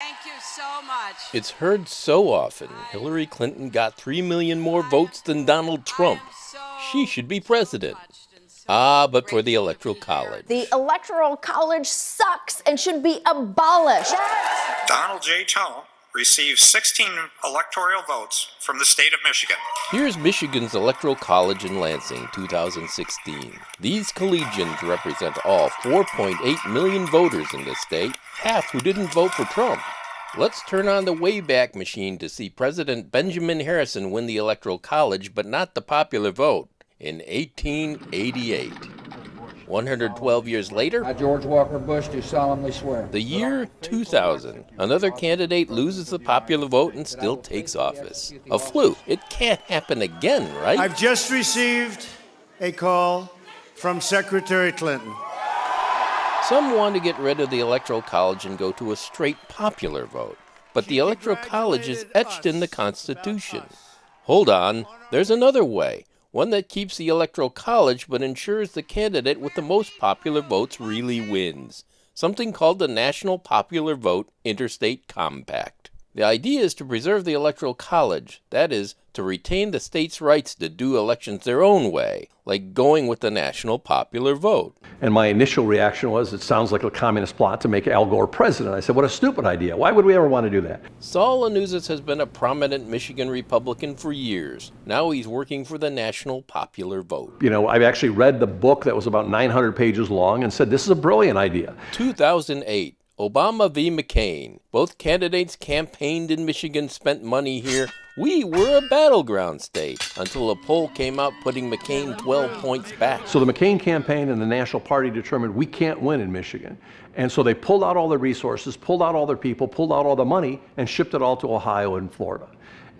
Thank you so much. It's heard so often. Hillary Clinton got 3 million more votes than Donald Trump. She should be president. But for the Electoral College. The Electoral College sucks and should be abolished. Donald J. Trump received 16 electoral votes from the state of Michigan. Here's Michigan's Electoral College in Lansing, 2016. These collegians represent all 4.8 million voters in the state, half who didn't vote for Trump. Let's turn on the Wayback Machine to see President Benjamin Harrison win the Electoral College, but not the popular vote, in 1888. 112 years later, I, George Walker Bush, do solemnly swear. The year 2000, another candidate loses the popular vote and still takes office. A fluke. It can't happen again, right? I've just received a call from Secretary Clinton. Some want to get rid of the Electoral College and go to a straight popular vote. But the Electoral College is etched in the Constitution. Hold on, there's another way. One that keeps the Electoral College but ensures the candidate with the most popular votes really wins. Something called the National Popular Vote Interstate Compact. The idea is to preserve the Electoral College, that is, to retain the state's rights to do elections their own way, like going with the national popular vote. And my initial reaction was, it sounds like a communist plot to make Al Gore president. I said, what a stupid idea. Why would we ever want to do that? Saul Anuzis has been a prominent Michigan Republican for years. Now he's working for the national popular vote. You know, I've actually read the book that was about 900 pages long and said, this is a brilliant idea. 2008. Obama v. McCain. Both candidates campaigned in Michigan, spent money here. We were a battleground state until a poll came out putting McCain 12 points back. So the McCain campaign and the National Party determined we can't win in Michigan. And so they pulled out all their resources, pulled out all their people, pulled out all the money, and shipped it all to Ohio and Florida.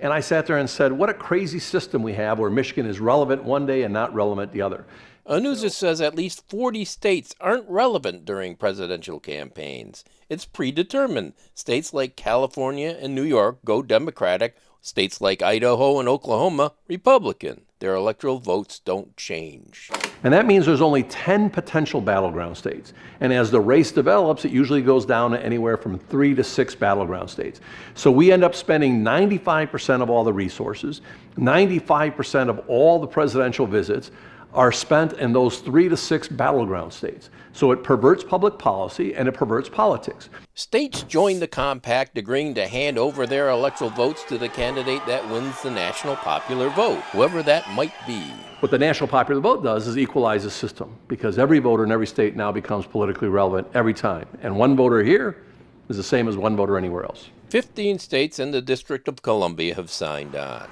And I sat there and said, what a crazy system we have where Michigan is relevant one day and not relevant the other. Anuzis says at least 40 states aren't relevant during presidential campaigns. It's predetermined. States like California and New York go Democratic. States like Idaho and Oklahoma, Republican. Their electoral votes don't change. And that means there's only 10 potential battleground states. And as the race develops, it usually goes down to anywhere from 3 to 6 battleground states. So we end up spending 95% of all the resources, 95% of all the presidential visits are spent in those 3 to 6 battleground states. So it perverts public policy and it perverts politics. States joined the compact agreeing to hand over their electoral votes to the candidate that wins the national popular vote, whoever that might be. What the national popular vote does is equalize the system, because every voter in every state now becomes politically relevant every time. And one voter here is the same as one voter anywhere else. 15 states and the District of Columbia have signed on.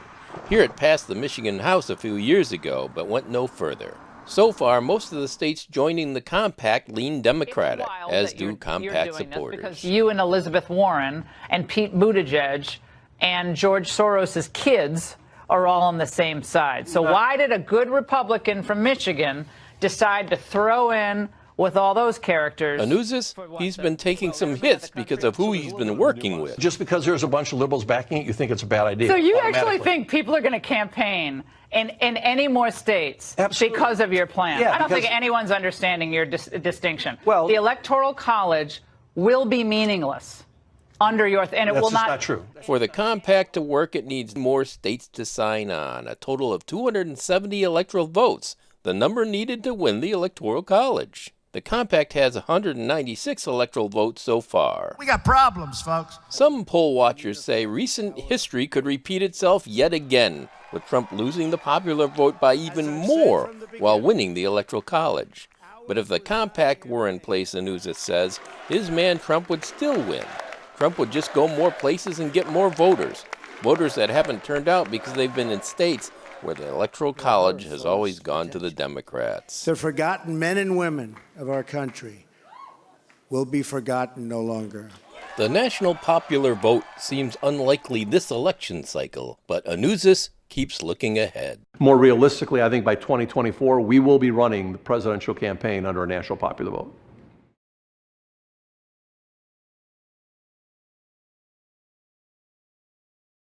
Here it passed the Michigan House a few years ago, but went no further. So far, most of the states joining the compact lean Democratic, as do compact supporters. Because you and Elizabeth Warren and Pete Buttigieg and George Soros' kids are all on the same side. So why did a good Republican from Michigan decide to throw in with all those characters? Anuzis, he's been taking some hits because of who he's been working with. Just because there's a bunch of liberals backing it, you think it's a bad idea? So you actually think people are going to campaign in any more states because of your plan? Yeah, I don't think anyone's understanding your distinction. Well, the Electoral College will be meaningless under your and it will not. That's not true. For the compact to work, it needs more states to sign on, a total of 270 electoral votes, the number needed to win the Electoral College. The compact has 196 electoral votes so far. We got problems, folks. Some poll watchers say recent history could repeat itself yet again, with Trump losing the popular vote by even more while winning the Electoral College. But if the compact were in place, Anuzis says, his man Trump would still win. Trump would just go more places and get more voters. Voters that haven't turned out because they've been in states where the Electoral College has always gone to the Democrats. The forgotten men and women of our country will be forgotten no longer. The national popular vote seems unlikely this election cycle, but Anuzis keeps looking ahead. More realistically, I think by 2024, we will be running the presidential campaign under a national popular vote.